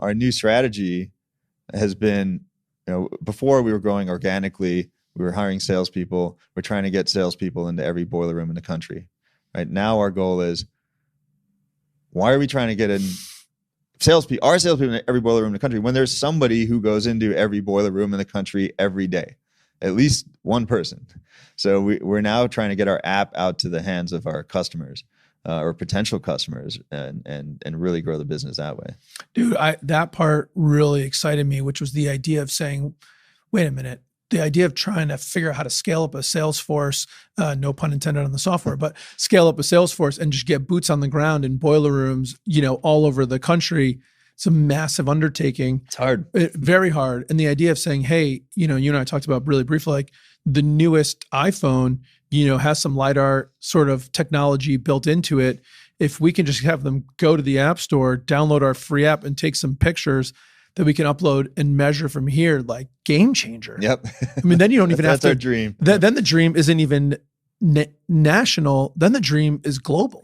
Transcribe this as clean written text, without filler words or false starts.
our new strategy has been, before we were growing organically, we were hiring salespeople. We're trying to get salespeople into every boiler room in the country. Right now, our goal is, why are we trying to get in our salespeople in every boiler room in the country when there's somebody who goes into every boiler room in the country every day, at least one person. So we're now trying to get our app out to the hands of our customers or potential customers and really grow the business that way. Dude, that part really excited me, which was the idea of saying, wait a minute, the idea of trying to figure out how to scale up a sales force, no pun intended on the software, but scale up a sales force and just get boots on the ground in boiler rooms, all over the country. It's a massive undertaking. It's hard. Very hard. And the idea of saying, hey, you and I talked about really briefly, like the newest iPhone, has some LiDAR sort of technology built into it. If we can just have them go to the App Store, download our free app and take some pictures that we can upload and measure from here, like game changer. Yep. I mean, then you don't even have to. That's our dream. Then the dream isn't even national. Then the dream is global.